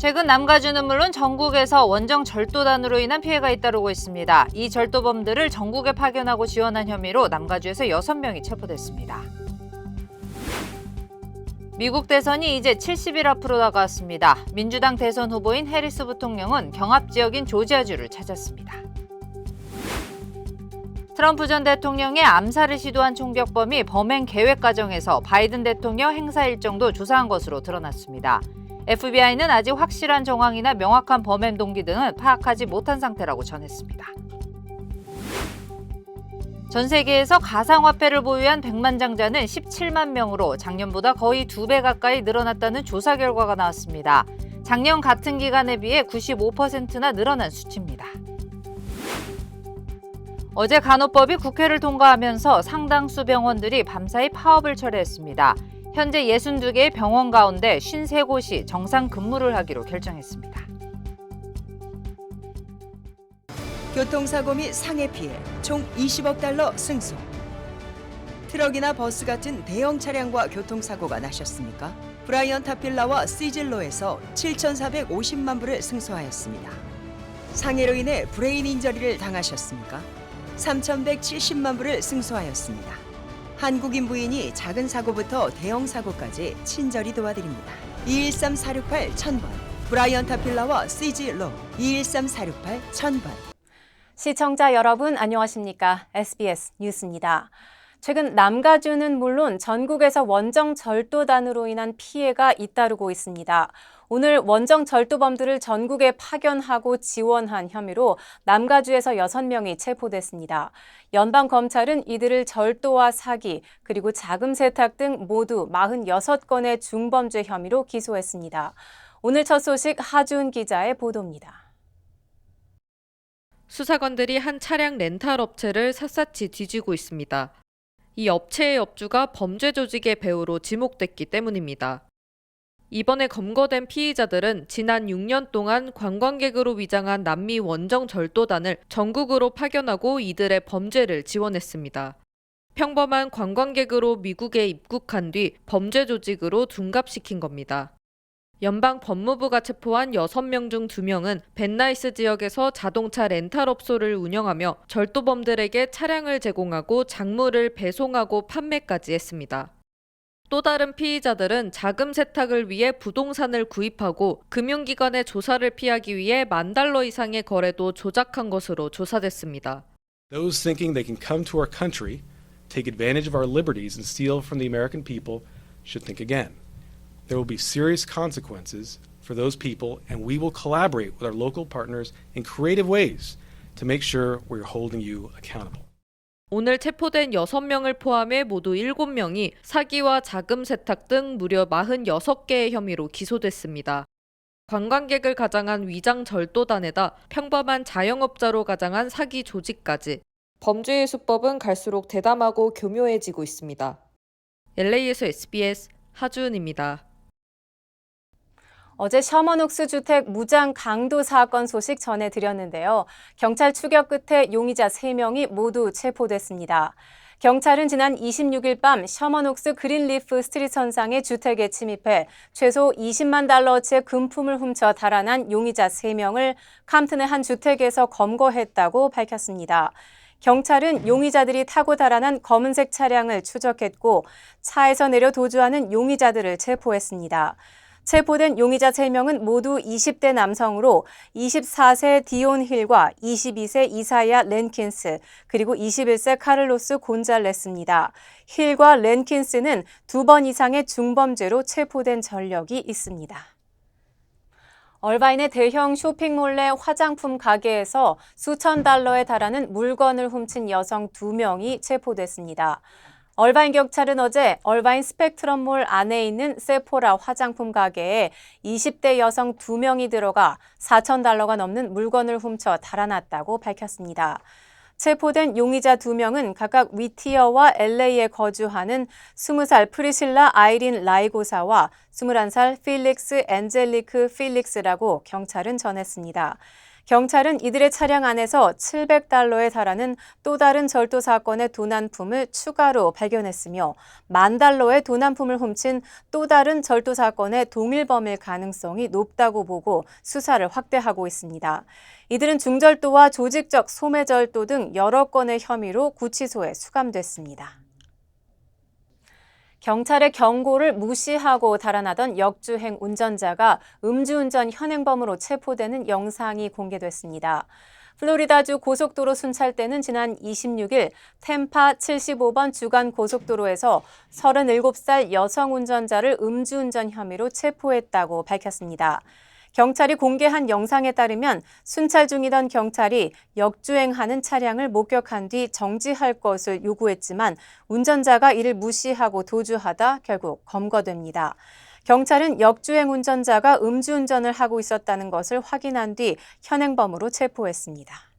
최근 남가주는 물론 전국에서 원정 절도단으로 인한 피해가 잇따르고 있습니다. 이 절도범들을 전국에 파견하고 지원한 혐의로 남가주에서 6명이 체포됐습니다. 미국 대선이 이제 70일 앞으로 다가왔습니다. 민주당 대선 후보인 해리스 부통령은 경합 지역인 조지아주를 찾았습니다. 트럼프 전 대통령의 암살을 시도한 총격범이 범행 계획 과정에서 바이든 대통령 행사 일정도 조사한 것으로 드러났습니다. FBI는 아직 확실한 정황이나 명확한 범행 동기 등은 파악하지 못한 상태라고 전했습니다. 전 세계에서 가상화폐를 보유한 백만장자는 17만 명으로 작년보다 거의 2배 가까이 늘어났다는 조사 결과가 나왔습니다. 작년 같은 기간에 비해 95%나 늘어난 수치입니다. 어제 간호법이 국회를 통과하면서 상당수 병원들이 밤사이 파업을 철회했습니다. 현재 62개의 병원 가운데 53곳이 정상 근무를 하기로 결정했습니다. 교통사고 및 상해 피해 총 20억 달러 승소. 트럭이나 버스 같은 대형 차량과 교통사고가 나셨습니까? 브라이언 타필라와 시즐로에서 7,450만 불을 승소하였습니다. 상해로 인해 브레인 인저리를 당하셨습니까? 3,170만 불을 승소하였습니다. 한국인 부인이 작은 사고부터 대형 사고까지 친절히 도와드립니다. 213-468-1000번 브라이언 타필라와 시즐로 213-468-1000번. 시청자 여러분 안녕하십니까? SBS 뉴스입니다. 최근 남가주는 물론 전국에서 원정 절도단으로 인한 피해가 잇따르고 있습니다. 오늘 원정 절도범들을 전국에 파견하고 지원한 혐의로 남가주에서 6명이 체포됐습니다. 연방검찰은 이들을 절도와 사기, 그리고 자금 세탁 등 모두 46건의 중범죄 혐의로 기소했습니다. 오늘 첫 소식 하준 기자의 보도입니다. 수사관들이 한 차량 렌탈 업체를 샅샅이 뒤지고 있습니다. 이 업체의 업주가 범죄 조직의 배우로 지목됐기 때문입니다. 이번에 검거된 피의자들은 지난 6년 동안 관광객으로 위장한 남미 원정 절도단을 전국으로 파견하고 이들의 범죄를 지원했습니다. 평범한 관광객으로 미국에 입국한 뒤 범죄 조직으로 둔갑시킨 겁니다. 연방 법무부가 체포한 6명 중 2명은 벤나이스 지역에서 자동차 렌탈업소를 운영하며 절도범들에게 차량을 제공하고 작물을 배송하고 판매까지 했습니다. 또 다른 피의자들은 자금 세탁을 위해 부동산을 구입하고 금융기관의 조사를 피하기 위해 $10,000 이상의 거래도 조작한 것으로 조사됐습니다. Those thinking they can come to our country, take advantage of our liberties and steal from the American people should think again. There will be serious consequences for those people, and we will collaborate with our local partners in creative ways to make sure we're holding you accountable. 오늘 체포된 6명을 포함해 모두 7명이 사기와 자금 세탁 등 무려 46개의 혐의로 기소됐습니다. 관광객을 가장한 위장 절도단에다 평범한 자영업자로 가장한 사기 조직까지 범죄의 수법은 갈수록 대담하고 교묘해지고 있습니다. LA에서 SBS 하주은입니다. 어제 셔먼옥스 주택 무장 강도 사건 소식 전해드렸는데요. 경찰 추격 끝에 용의자 3명이 모두 체포됐습니다. 경찰은 지난 26일 밤 셔먼옥스 그린리프 스트리트 선상의 주택에 침입해 최소 $20만 달러어치의 금품을 훔쳐 달아난 용의자 3명을 캄튼의 한 주택에서 검거했다고 밝혔습니다. 경찰은 용의자들이 타고 달아난 검은색 차량을 추적했고 차에서 내려 도주하는 용의자들을 체포했습니다. 체포된 용의자 3명은 모두 20대 남성으로 24세 디온 힐과 22세 이사야 렌킨스, 그리고 21세 카를로스 곤잘레스입니다. 힐과 렌킨스는 2번 이상의 중범죄로 체포된 전력이 있습니다. 얼바인의 대형 쇼핑몰 내 화장품 가게에서 수천 달러에 달하는 물건을 훔친 여성 2명이 체포됐습니다. 얼바인 경찰은 어제 얼바인 스펙트럼몰 안에 있는 세포라 화장품 가게에 20대 여성 2명이 들어가 4,000달러가 넘는 물건을 훔쳐 달아났다고 밝혔습니다. 체포된 용의자 2명은 각각 위티어와 LA에 거주하는 20살 프리실라 아이린 라이고사와 21살 필릭스 엔젤리크 필릭스라고 경찰은 전했습니다. 경찰은 이들의 차량 안에서 $700에 달하는 또 다른 절도 사건의 도난품을 추가로 발견했으며 $10,000의 도난품을 훔친 또 다른 절도 사건의 동일범일 가능성이 높다고 보고 수사를 확대하고 있습니다. 이들은 중절도와 조직적 소매절도 등 여러 건의 혐의로 구치소에 수감됐습니다. 경찰의 경고를 무시하고 달아나던 역주행 운전자가 음주운전 현행범으로 체포되는 영상이 공개됐습니다. 플로리다주 고속도로 순찰대는 지난 26일 템파 75번 주간 고속도로에서 37살 여성 운전자를 음주운전 혐의로 체포했다고 밝혔습니다. 경찰이 공개한 영상에 따르면 순찰 중이던 경찰이 역주행하는 차량을 목격한 뒤 정지할 것을 요구했지만 운전자가 이를 무시하고 도주하다 결국 검거됩니다. 경찰은 역주행 운전자가 음주운전을 하고 있었다는 것을 확인한 뒤 현행범으로 체포했습니다.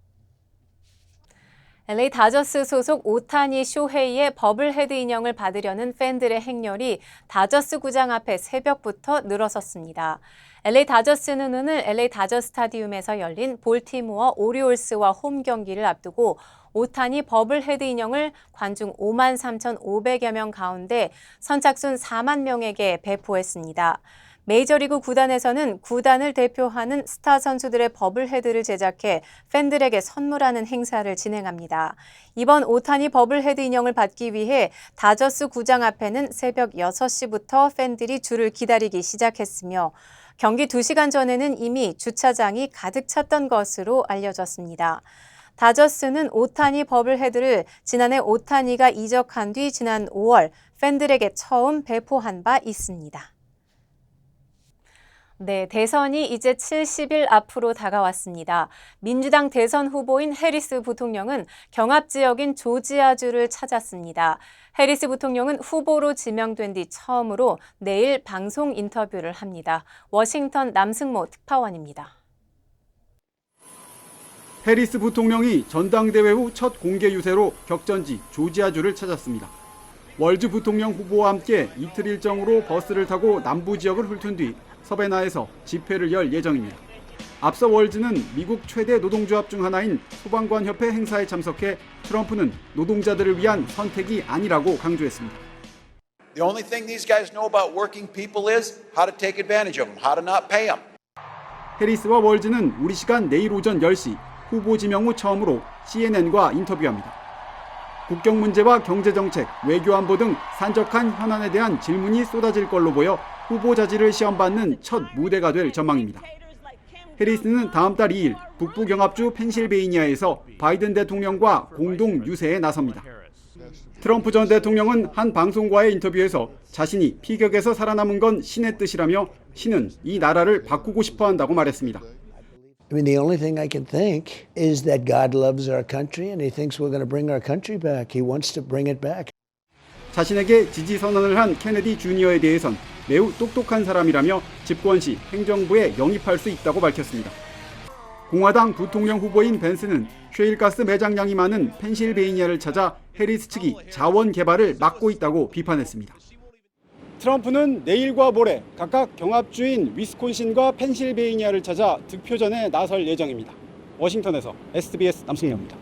LA 다저스 소속 오타니 쇼헤이의 버블헤드 인형을 받으려는 팬들의 행렬이 다저스 구장 앞에 새벽부터 늘어섰습니다. LA 다저스는 오늘 LA 다저 스타디움에서 열린 볼티모어 오리올스와 홈 경기를 앞두고 오타니 버블헤드 인형을 관중 53,500여 명 가운데 선착순 4만 명에게 배포했습니다. 메이저리그 구단에서는 구단을 대표하는 스타 선수들의 버블헤드를 제작해 팬들에게 선물하는 행사를 진행합니다. 이번 오타니 버블헤드 인형을 받기 위해 다저스 구장 앞에는 새벽 6시부터 팬들이 줄을 기다리기 시작했으며 경기 2시간 전에는 이미 주차장이 가득 찼던 것으로 알려졌습니다. 다저스는 오타니 버블헤드를 지난해 오타니가 이적한 뒤 지난 5월 팬들에게 처음 배포한 바 있습니다. 네, 대선이 이제 70일 앞으로 다가왔습니다. 민주당 대선 후보인 해리스 부통령은 경합 지역인 조지아주를 찾았습니다. 해리스 부통령은 후보로 지명된 뒤 처음으로 내일 방송 인터뷰를 합니다. 워싱턴 남승모 특파원입니다. 해리스 부통령이 전당대회 후 첫 공개 유세로 격전지 조지아주를 찾았습니다. 월즈 부통령 후보와 함께 이틀 일정으로 버스를 타고 남부 지역을 훑은 뒤 서베나에서 집회를 열 예정입니다. 앞서 월즈는 미국 최대 노동조합 중 하나인 소방관협회 행사에 참석해 트럼프는 노동자들을 위한 선택이 아니라고 강조했습니다. The only thing these guys know about working people is how to take advantage of them, how to not pay them. 해리스와 월즈는 우리 시간 내일 오전 10시 후보 지명 후 처음으로 CNN과 인터뷰합니다. 국경 문제와 경제정책, 외교안보 등 산적한 현안에 대한 질문이 쏟아질 걸로 보여 후보 자질을 시험받는 첫 무대가 될 전망입니다. 해리스는 다음 달 2일 북부 경합주 펜실베이니아에서 바이든 대통령과 공동 유세에 나섭니다. 트럼프 전 대통령은 한 방송과의 인터뷰에서 자신이 피격에서 살아남은 건 신의 뜻이라며 신은 이 나라를 바꾸고 싶어 한다고 말했습니다. I mean, the only thing I can think is that God loves our country and he thinks we're going to bring our country back. He wants to bring it back. 자신에게 지지 선언을 한 케네디 주니어에 대해선 매우 똑똑한 사람이라며 집권 시 행정부에 영입할 수 있다고 밝혔습니다. 공화당 부통령 후보인 벤스는 셰일가스 매장량이 많은 펜실베이니아를 찾아 해리스 측이 자원 개발을 막고 있다고 비판했습니다. 트럼프는 내일과 모레 각각 경합주인 위스콘신과 펜실베이니아를 찾아 득표전에 나설 예정입니다. 워싱턴에서 SBS 남승영입니다.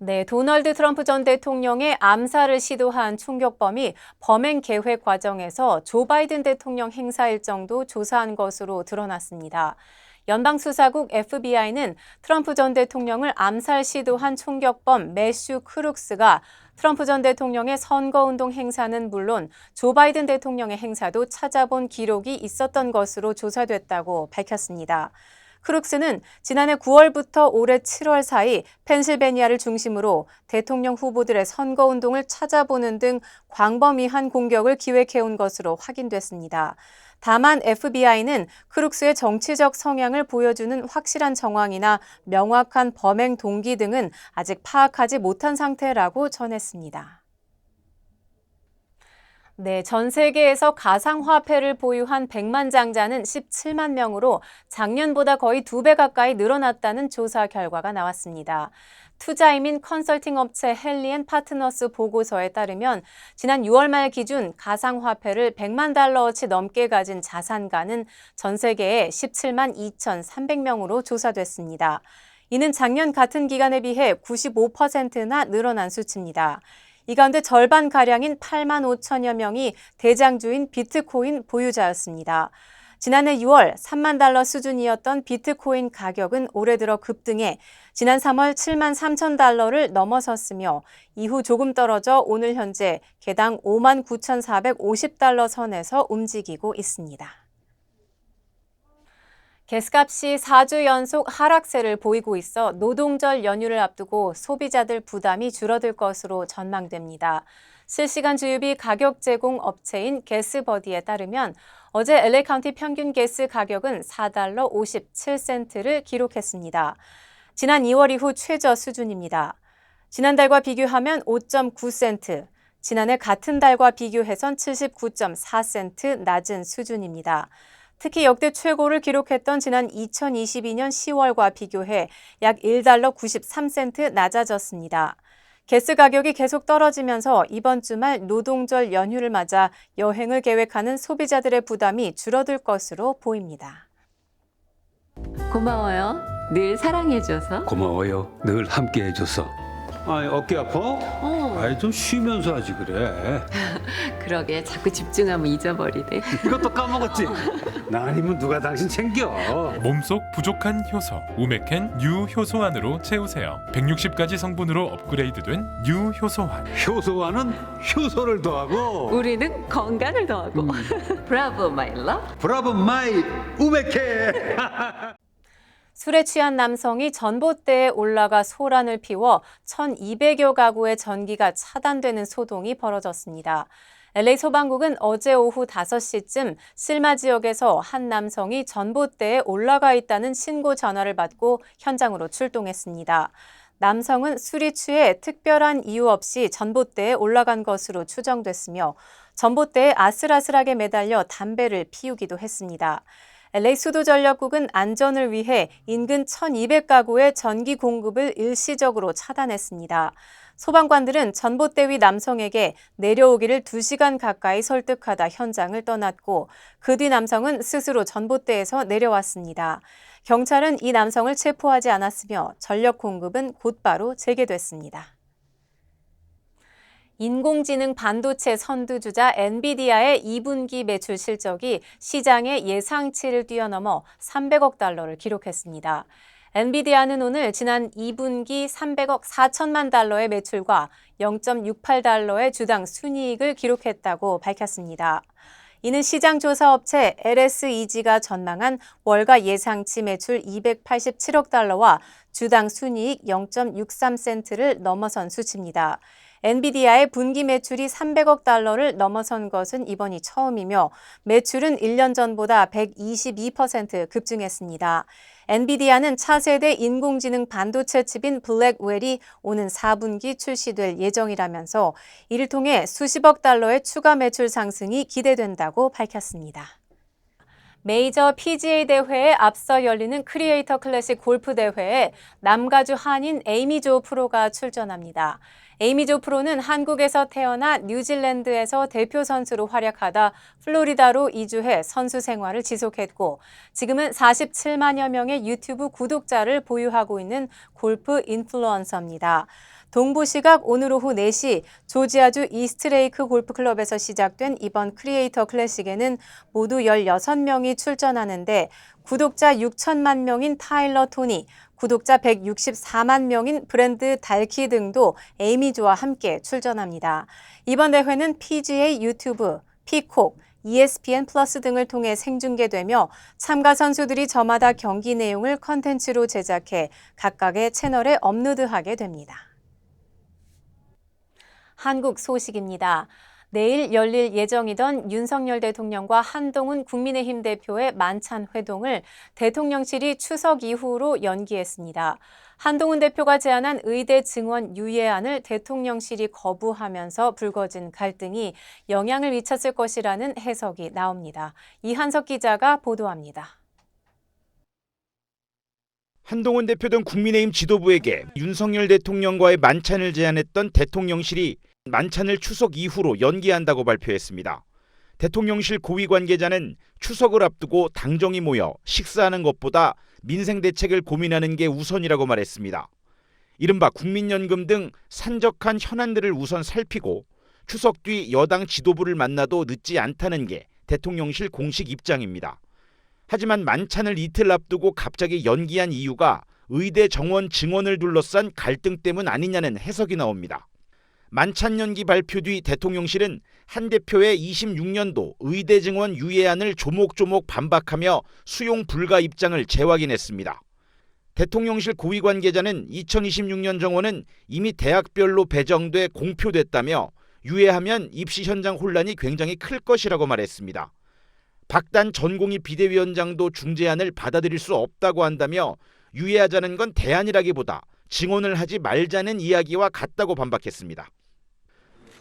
네, 도널드 트럼프 전 대통령의 암살을 시도한 총격범이 범행 계획 과정에서 조 바이든 대통령 행사 일정도 조사한 것으로 드러났습니다. 연방수사국 FBI는 트럼프 전 대통령을 암살 시도한 총격범 매슈 크룩스가 트럼프 전 대통령의 선거운동 행사는 물론 조 바이든 대통령의 행사도 찾아본 기록이 있었던 것으로 조사됐다고 밝혔습니다. 크룩스는 지난해 9월부터 올해 7월 사이 펜실베니아를 중심으로 대통령 후보들의 선거운동을 찾아보는 등 광범위한 공격을 기획해온 것으로 확인됐습니다. 다만 FBI는 크룩스의 정치적 성향을 보여주는 확실한 정황이나 명확한 범행 동기 등은 아직 파악하지 못한 상태라고 전했습니다. 네, 전 세계에서 가상화폐를 보유한 백만장자는 17만 명으로 작년보다 거의 2배 가까이 늘어났다는 조사 결과가 나왔습니다. 투자이민 컨설팅 업체 헨리 앤 파트너스 보고서에 따르면 지난 6월 말 기준 가상화폐를 100만 달러어치 넘게 가진 자산가는 전 세계에 17만 2,300명으로 조사됐습니다. 이는 작년 같은 기간에 비해 95%나 늘어난 수치입니다. 이 가운데 절반가량인 8만 5천여 명이 대장주인 비트코인 보유자였습니다. 지난해 6월 3만 달러 수준이었던 비트코인 가격은 올해 들어 급등해 지난 3월 7만 3천 달러를 넘어섰으며 이후 조금 떨어져 오늘 현재 개당 5만 9,450달러 선에서 움직이고 있습니다. 가스값이 4주 연속 하락세를 보이고 있어 노동절 연휴를 앞두고 소비자들 부담이 줄어들 것으로 전망됩니다. 실시간 주유비 가격 제공 업체인 가스버디에 따르면 어제 LA 카운티 평균 가스 가격은 4달러 57센트를 기록했습니다. 지난 2월 이후 최저 수준입니다. 지난달과 비교하면 5.9센트, 지난해 같은 달과 비교해선 79.4센트 낮은 수준입니다. 특히 역대 최고를 기록했던 지난 2022년 10월과 비교해 약 1달러 93센트 낮아졌습니다. 가스 가격이 계속 떨어지면서 이번 주말 노동절 연휴를 맞아 여행을 계획하는 소비자들의 부담이 줄어들 것으로 보입니다. 고마워요. 늘 사랑해줘서. 고마워요. 늘 함께해줘서. 아이, 어깨 아파? 아이, 좀 쉬면서 하지 그래. 그러게 자꾸 집중하면 잊어버리네. 이것도 까먹었지? 나 아니면 누가 당신 챙겨? 몸속 부족한 효소 우메켄 뉴 효소환으로 채우세요. 160가지 성분으로 업그레이드된 뉴 효소환. 효소와는 효소를 더하고 우리는 건강을 더하고. 브라보 마이 러브. 브라보 마이 우메케. 술에 취한 남성이 전봇대에 올라가 소란을 피워 1,200여 가구의 전기가 차단되는 소동이 벌어졌습니다. LA 소방국은 어제 오후 5시쯤 실마 지역에서 한 남성이 전봇대에 올라가 있다는 신고 전화를 받고 현장으로 출동했습니다. 남성은 술이 취해 특별한 이유 없이 전봇대에 올라간 것으로 추정됐으며 전봇대에 아슬아슬하게 매달려 담배를 피우기도 했습니다. LA 수도전력국은 안전을 위해 인근 1,200가구의 전기 공급을 일시적으로 차단했습니다. 소방관들은 전봇대 위 남성에게 내려오기를 2시간 가까이 설득하다 현장을 떠났고 그 뒤 남성은 스스로 전봇대에서 내려왔습니다. 경찰은 이 남성을 체포하지 않았으며 전력 공급은 곧바로 재개됐습니다. 인공지능 반도체 선두주자 엔비디아의 2분기 매출 실적이 시장의 예상치를 뛰어넘어 300억 달러를 기록했습니다. 엔비디아는 오늘 지난 2분기 300억 4천만 달러의 매출과 0.68달러의 주당 순이익을 기록했다고 밝혔습니다. 이는 시장조사업체 LSEG가 전망한 월가 예상치 매출 287억 달러와 주당 순이익 0.63센트를 넘어선 수치입니다. 엔비디아의 분기 매출이 300억 달러를 넘어선 것은 이번이 처음이며 매출은 1년 전보다 122% 급증했습니다. 엔비디아는 차세대 인공지능 반도체 칩인 블랙웰이 오는 4분기 출시될 예정이라면서 이를 통해 수십억 달러의 추가 매출 상승이 기대된다고 밝혔습니다. 메이저 PGA 대회에 앞서 열리는 크리에이터 클래식 골프 대회에 남가주 한인 에이미 조 프로가 출전합니다. 에이미 조 프로는 한국에서 태어나 뉴질랜드에서 대표 선수로 활약하다 플로리다로 이주해 선수 생활을 지속했고 지금은 47만여 명의 유튜브 구독자를 보유하고 있는 골프 인플루언서입니다. 동부 시각 오늘 오후 4시 조지아주 이스트레이크 골프클럽에서 시작된 이번 크리에이터 클래식에는 모두 16명이 출전하는데 구독자 6천만 명인 타일러 토니, 구독자 164만 명인 브랜드 달키 등도 에이미조와 함께 출전합니다. 이번 대회는 PGA 유튜브, 피콕, ESPN 플러스 등을 통해 생중계되며 참가 선수들이 저마다 경기 내용을 컨텐츠로 제작해 각각의 채널에 업로드하게 됩니다. 한국 소식입니다. 내일 열릴 예정이던 윤석열 대통령과 한동훈 국민의힘 대표의 만찬 회동을 대통령실이 추석 이후로 연기했습니다. 한동훈 대표가 제안한 의대 증원 유예안을 대통령실이 거부하면서 불거진 갈등이 영향을 미쳤을 것이라는 해석이 나옵니다. 이한석 기자가 보도합니다. 한동훈 대표 등 국민의힘 지도부에게 윤석열 대통령과의 만찬을 제안했던 대통령실이 만찬을 추석 이후로 연기한다고 발표했습니다. 대통령실 고위 관계자는 추석을 앞두고 당정이 모여 식사하는 것보다 민생 대책을 고민하는 게 우선이라고 말했습니다. 이른바 국민연금 등 산적한 현안들을 우선 살피고 추석 뒤 여당 지도부를 만나도 늦지 않다는 게 대통령실 공식 입장입니다. 하지만 만찬을 이틀 앞두고 갑자기 연기한 이유가 의대 정원 증원을 둘러싼 갈등 때문 아니냐는 해석이 나옵니다. 만찬 연기 발표 뒤 대통령실은 한 대표의 26년도 의대 증원 유예안을 조목조목 반박하며 수용 불가 입장을 재확인했습니다. 대통령실 고위 관계자는 2026년 정원은 이미 대학별로 배정돼 공표됐다며 유예하면 입시 현장 혼란이 굉장히 클 것이라고 말했습니다. 박단 전공의 비대위원장도 중재안을 받아들일 수 없다고 한다며 유예하자는 건 대안이라기보다 증언을 하지 말자는 이야기와 같다고 반박했습니다.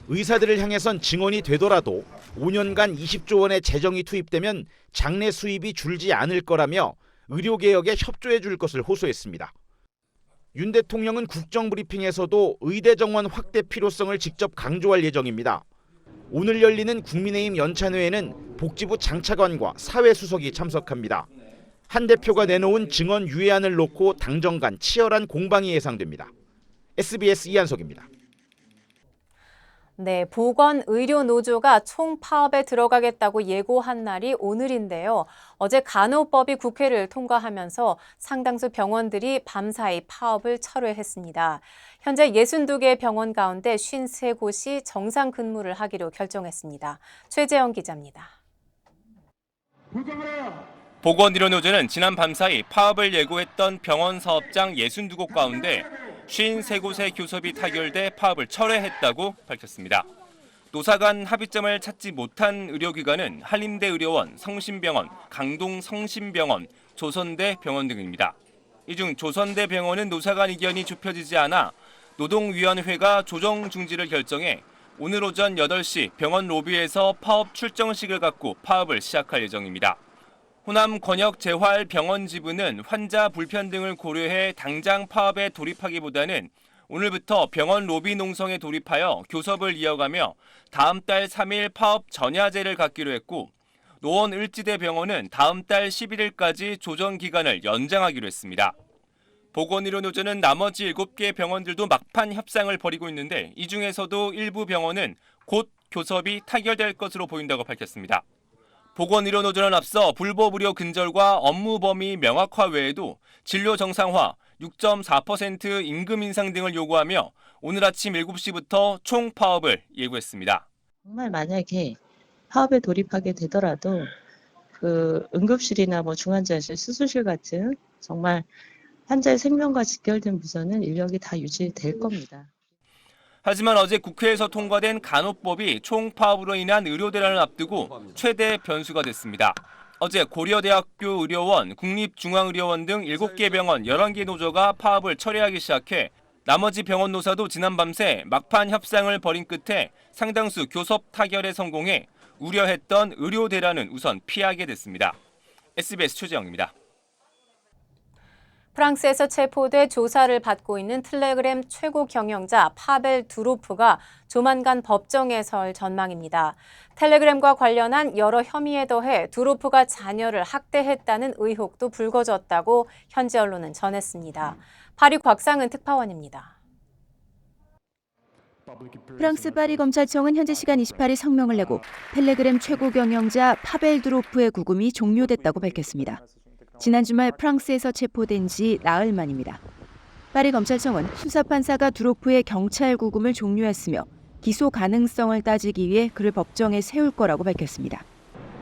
의사들을 향해선 증언이 되더라도 5년간 20조 원의 재정이 투입되면 장내 수입이 줄지 않을 거라며 의료개혁에 협조해 줄 것을 호소했습니다. 윤 대통령은 국정브리핑에서도 의대 정원 확대 필요성을 직접 강조할 예정입니다. 오늘 열리는 국민의힘 연찬회에는 복지부 장차관과 사회수석이 참석합니다. 한 대표가 내놓은 증언 유예안을 놓고 당정 간 치열한 공방이 예상됩니다. SBS 이한석입니다. 네, 보건의료노조가 총파업에 들어가겠다고 예고한 날이 오늘인데요. 어제 간호법이 국회를 통과하면서 상당수 병원들이 밤사이 파업을 철회했습니다. 현재 62개 병원 가운데 53곳이 정상 근무를 하기로 결정했습니다. 최재영 기자입니다. 보건의료노조는 지난 밤사이 파업을 예고했던 병원 사업장 62곳 가운데 53곳의 교섭이 타결돼 파업을 철회했다고 밝혔습니다. 노사 간 합의점을 찾지 못한 의료기관은 한림대의료원, 성심병원, 강동성심병원, 조선대 병원 등입니다. 이 중 조선대 병원은 노사 간 의견이 좁혀지지 않아 노동위원회가 조정 중지를 결정해 오늘 오전 8시 병원 로비에서 파업 출정식을 갖고 파업을 시작할 예정입니다. 호남 권역 재활 병원 지부는 환자 불편 등을 고려해 당장 파업에 돌입하기보다는 오늘부터 병원 로비 농성에 돌입하여 교섭을 이어가며 다음 달 3일 파업 전야제를 갖기로 했고, 노원을지대병원은 다음 달 11일까지 조정 기간을 연장하기로 했습니다. 보건의료노조는 나머지 7개 병원들도 막판 협상을 벌이고 있는데 이 중에서도 일부 병원은 곧 교섭이 타결될 것으로 보인다고 밝혔습니다. 보건의료노조는 앞서 불법 의료 근절과 업무 범위 명확화 외에도 진료 정상화, 6.4% 임금 인상 등을 요구하며 오늘 아침 7시부터 총파업을 예고했습니다. 정말 만약에 파업에 돌입하게 되더라도 응급실이나 중환자실, 수술실 같은 정말 환자의 생명과 직결된 부서는 인력이 다 유지될 겁니다. 하지만 어제 국회에서 통과된 간호법이 총파업으로 인한 의료 대란을 앞두고 최대 변수가 됐습니다. 어제 고려대학교 의료원, 국립중앙의료원 등 7개 병원 11개 노조가 파업을 철회하기 시작해 나머지 병원 노사도 지난 밤새 막판 협상을 벌인 끝에 상당수 교섭 타결에 성공해 우려했던 의료 대란은 우선 피하게 됐습니다. SBS 최재영입니다. 프랑스에서 체포돼 조사를 받고 있는 텔레그램 최고 경영자 파벨 두로프가 조만간 법정에 설 전망입니다. 텔레그램과 관련한 여러 혐의에 더해 두로프가 자녀를 학대했다는 의혹도 불거졌다고 현지 언론은 전했습니다. 파리 곽상은 특파원입니다. 프랑스 파리 검찰청은 현지 시간 28일 성명을 내고 텔레그램 최고 경영자 파벨 두로프의 구금이 종료됐다고 밝혔습니다. 지난 주말 프랑스에서 체포된 지 나흘 만입니다. 파리 검찰청은 수사판사가 두로프의 경찰 구금을 종료했으며 기소 가능성을 따지기 위해 그를 법정에 세울 거라고 밝혔습니다.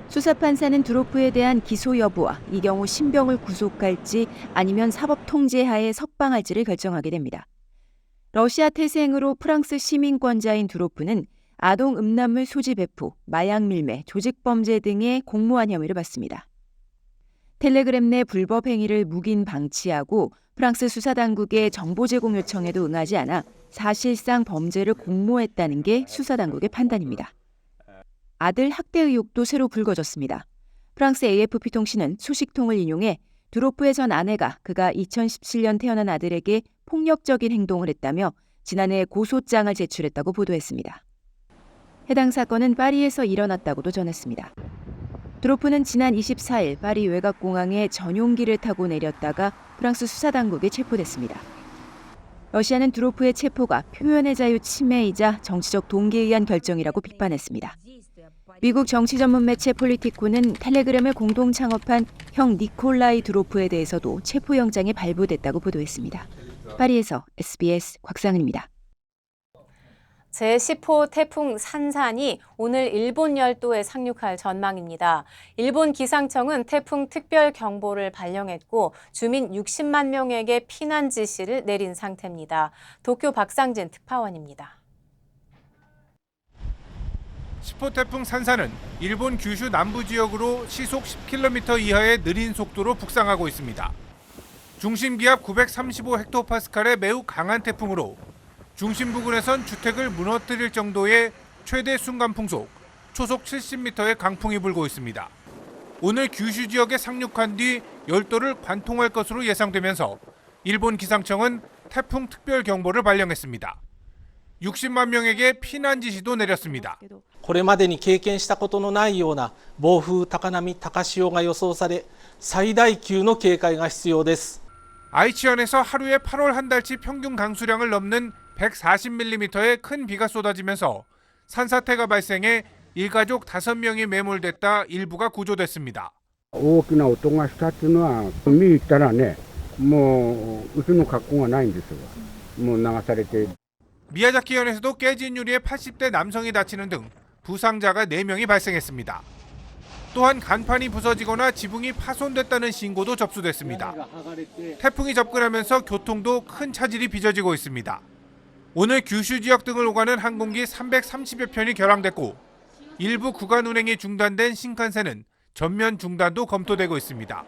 수사판사는 두로프에 대한 기소 여부와 이 경우 신병을 구속할지 아니면 사법 통제하에 석방할지를 결정하게 됩니다. 러시아 태생으로 프랑스 시민권자인 두로프는 아동 음란물 소지 배포, 마약 밀매, 조직범죄 등의 공모한 혐의를 받습니다. 텔레그램 내 불법 행위를 묵인 방치하고 프랑스 수사당국의 정보 제공 요청에도 응하지 않아 사실상 범죄를 공모했다는 게 수사당국의 판단입니다. 아들 학대 의혹도 새로 불거졌습니다. 프랑스 AFP 통신은 소식통을 인용해 드로프의 전 아내가 그가 2017년 태어난 아들에게 폭력적인 행동을 했다며 지난해 고소장을 제출했다고 보도했습니다. 해당 사건은 파리에서 일어났다고도 전했습니다. 드로프는 지난 24일 파리 외곽공항에 전용기를 타고 내렸다가 프랑스 수사당국에 체포됐습니다. 러시아는 드로프의 체포가 표현의 자유 침해이자 정치적 동기에 의한 결정이라고 비판했습니다. 미국 정치 전문 매체 폴리티코는 텔레그램을 공동 창업한 형 니콜라이 드로프에 대해서도 체포영장이 발부됐다고 보도했습니다. 파리에서 SBS 곽상은입니다. 제10호 태풍 산산이 오늘 일본 열도에 상륙할 전망입니다. 일본 기상청은 태풍 특별 경보를 발령했고 주민 60만 명에게 피난 지시를 내린 상태입니다. 도쿄 박상진 특파원입니다. 10호 태풍 산산은 일본 규슈 남부 지역으로 시속 10km 이하의 느린 속도로 북상하고 있습니다. 중심 기압 935헥토파스칼의 매우 강한 태풍으로 중심 부근에선 주택을 무너뜨릴 정도의 최대 순간 풍속, 초속 70m의 강풍이 불고 있습니다. 오늘 규슈 지역에 상륙한 뒤 열도를 관통할 것으로 예상되면서 일본 기상청은 태풍 특별 경보를 발령했습니다. 60만 명에게 피난 지시도 내렸습니다. これまでに経験したことのないような暴風、高波、高潮が予想され、最大級の警戒が必要です。 아이치현에서 하루에 8월 한 달치 평균 강수량을 넘는 140mm의 큰 비가 쏟아지면서 산사태가 발생해 일가족 5명이 매몰됐다 일부가 구조됐습니다. 大きな音がしたっていうのは見に行ったらね、もううちの格好がないんですよ。もう流されて。 미야자키현에서도 깨진 유리에 80대 남성이 다치는 등 부상자가 4명이 발생했습니다. 또한 간판이 부서지거나 지붕이 파손됐다는 신고도 접수됐습니다. 태풍이 접근하면서 교통도 큰 차질이 빚어지고 있습니다. 오늘 규슈 지역 등을 오가는 항공기 330여 편이 결항됐고 일부 구간 운행이 중단된 신칸센은 전면 중단도 검토되고 있습니다.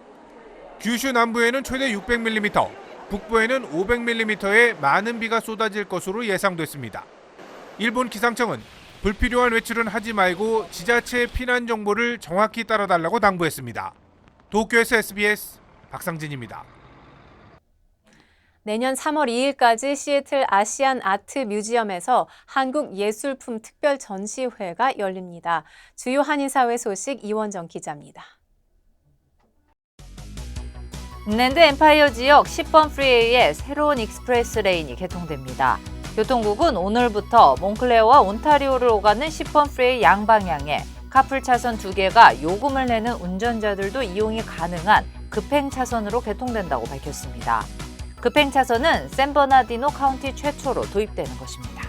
규슈 남부에는 최대 600mm, 북부에는 500mm의 많은 비가 쏟아질 것으로 예상됐습니다. 일본 기상청은 불필요한 외출은 하지 말고 지자체의 피난 정보를 정확히 따라달라고 당부했습니다. 도쿄에서 SBS 박상진입니다. 내년 3월 2일까지 시애틀 아시안 아트 뮤지엄에서 한국 예술품 특별 전시회가 열립니다. 주요 한인사회 소식 이원정 기자입니다. 인랜드 엠파이어 지역 10번 프리웨이에 새로운 익스프레스 레인이 개통됩니다. 교통국은 오늘부터 몽클레어와 온타리오를 오가는 10번 프리웨이 양방향에 카풀 차선 2개가 요금을 내는 운전자들도 이용이 가능한 급행 차선으로 개통된다고 밝혔습니다. 급행 차선은 샌버나디노 카운티 최초로 도입되는 것입니다.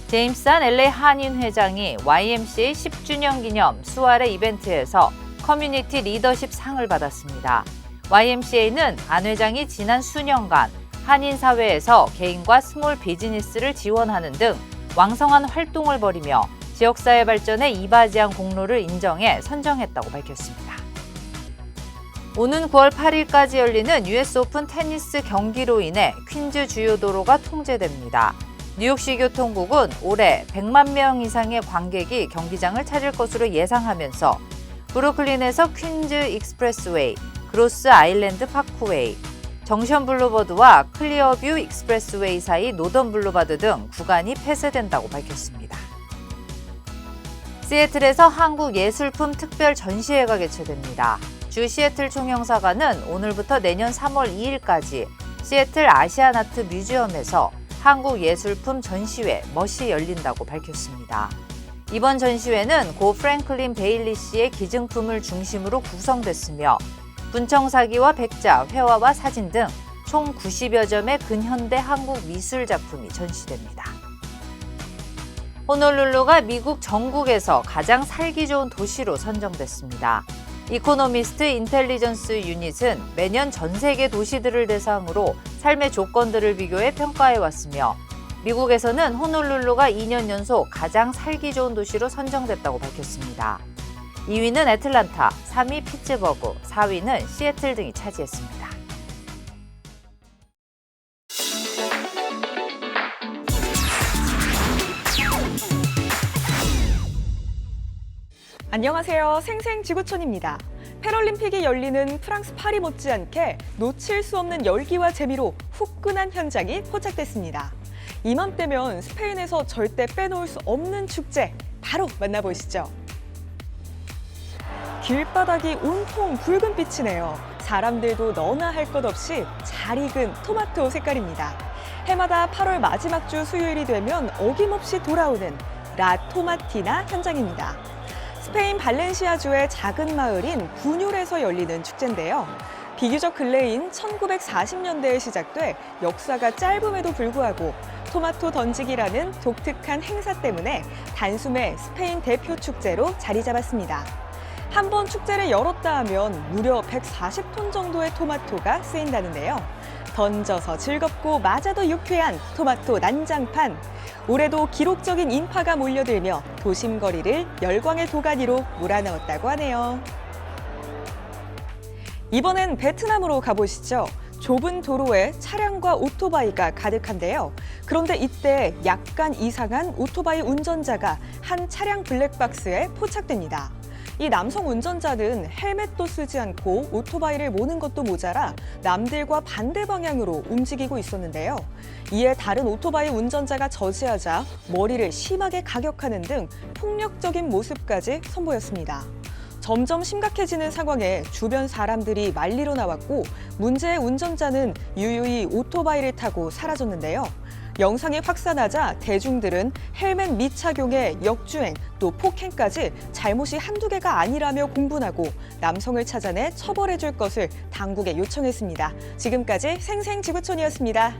제임스 한 LA 한인 회장이 YMCA 10주년 기념 수아레 이벤트에서 커뮤니티 리더십 상을 받았습니다. YMCA는 안 회장이 지난 수년간 한인 사회에서 개인과 스몰 비즈니스를 지원하는 등 왕성한 활동을 벌이며 지역사회 발전에 이바지한 공로를 인정해 선정했다고 밝혔습니다. 오는 9월 8일까지 열리는 US 오픈 테니스 경기로 인해 퀸즈 주요 도로가 통제됩니다. 뉴욕시 교통국은 올해 100만 명 이상의 관객이 경기장을 찾을 것으로 예상하면서 브루클린에서 퀸즈 익스프레스웨이, 그로스 아일랜드 파크웨이, 정션 블루버드와 클리어뷰 익스프레스웨이 사이 노던 블루바드 등 구간이 폐쇄된다고 밝혔습니다. 시애틀에서 한국 예술품 특별 전시회가 개최됩니다. 주 시애틀 총영사관은 오늘부터 내년 3월 2일까지 시애틀 아시안 아트 뮤지엄에서 한국 예술품 전시회 멋이 열린다고 밝혔습니다. 이번 전시회는 고 프랭클린 베일리 씨의 기증품을 중심으로 구성됐으며 분청사기와 백자, 회화와 사진 등 총 90여 점의 근현대 한국 미술 작품이 전시됩니다. 호놀룰루가 미국 전국에서 가장 살기 좋은 도시로 선정됐습니다. 이코노미스트 인텔리전스 유닛은 매년 전 세계 도시들을 대상으로 삶의 조건들을 비교해 평가해왔으며 미국에서는 호놀룰루가 2년 연속 가장 살기 좋은 도시로 선정됐다고 밝혔습니다. 2위는 애틀란타, 3위 피츠버그, 4위는 시애틀 등이 차지했습니다. 안녕하세요. 생생지구촌입니다. 패럴림픽이 열리는 프랑스 파리 못지않게 놓칠 수 없는 열기와 재미로 후끈한 현장이 포착됐습니다. 이맘때면 스페인에서 절대 빼놓을 수 없는 축제, 바로 만나보시죠. 길바닥이 온통 붉은 빛이네요. 사람들도 너나 할 것 없이 잘 익은 토마토 색깔입니다. 해마다 8월 마지막 주 수요일이 되면 어김없이 돌아오는 라 토마티나 현장입니다. 스페인 발렌시아주의 작은 마을인 부뇰에서 열리는 축제인데요. 비교적 근래인 1940년대에 시작돼 역사가 짧음에도 불구하고 토마토 던지기라는 독특한 행사 때문에 단숨에 스페인 대표 축제로 자리 잡았습니다. 한 번 축제를 열었다 하면 무려 140톤 정도의 토마토가 쓰인다는데요. 던져서 즐겁고 맞아도 유쾌한 토마토 난장판. 올해도 기록적인 인파가 몰려들며 도심 거리를 열광의 도가니로 몰아넣었다고 하네요. 이번엔 베트남으로 가보시죠. 좁은 도로에 차량과 오토바이가 가득한데요. 그런데 이때 약간 이상한 오토바이 운전자가 한 차량 블랙박스에 포착됩니다. 이 남성 운전자는 헬멧도 쓰지 않고 오토바이를 모는 것도 모자라 남들과 반대 방향으로 움직이고 있었는데요. 이에 다른 오토바이 운전자가 저지하자 머리를 심하게 가격하는 등 폭력적인 모습까지 선보였습니다. 점점 심각해지는 상황에 주변 사람들이 말리러 나왔고 문제의 운전자는 유유히 오토바이를 타고 사라졌는데요. 영상이 확산하자 대중들은 헬멧 미착용의 역주행, 또 폭행까지 잘못이 한두 개가 아니라며 공분하고 남성을 찾아내 처벌해 줄 것을 당국에 요청했습니다. 지금까지 생생지구촌이었습니다.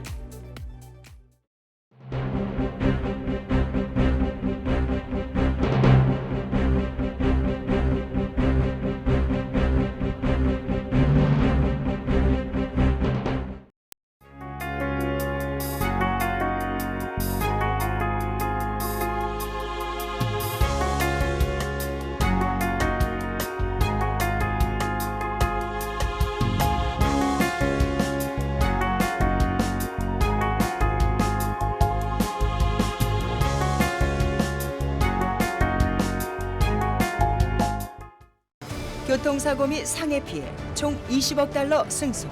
교통사고 및 상해 피해 총 20억 달러 승소.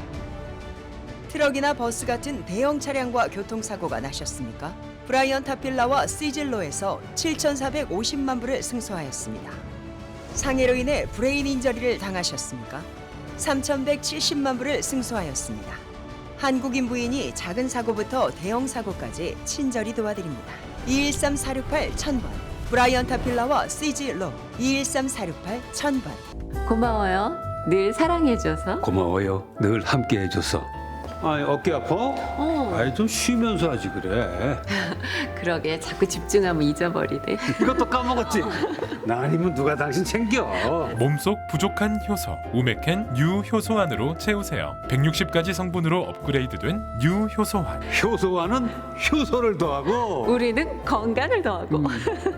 트럭이나 버스 같은 대형 차량과 교통사고가 나셨습니까? 브라이언 타필라와 시즐로에서 7,450만 불을 승소하였습니다. 상해로 인해 브레인 인저리를 당하셨습니까? 3,170만 불을 승소하였습니다. 한국인 부인이 작은 사고부터 대형 사고까지 친절히 도와드립니다. 213-468-1000번 브라이언 타필라와 시즐로 213-468-1000번. 고마워요. 늘 사랑해줘서. 고마워요. 늘 함께해줘서. 아이, 어깨 아파? 아이, 좀 쉬면서 하지 그래. 그러게 자꾸 집중하면 잊어버리네. 이것도 까먹었지? 나 아니면 누가 당신 챙겨. 몸속 부족한 효소 우메켄 유효소환으로 채우세요. 160가지 성분으로 업그레이드된 유효소환. 효소환은 효소를 더하고 우리는 건강을 더하고.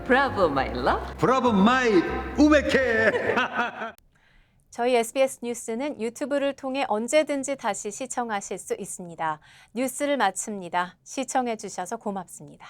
브라보 마이 러브. 브라보 마이 우메켄. 저희 SBS 뉴스는 유튜브를 통해 언제든지 다시 시청하실 수 있습니다. 뉴스를 마칩니다. 시청해 주셔서 고맙습니다.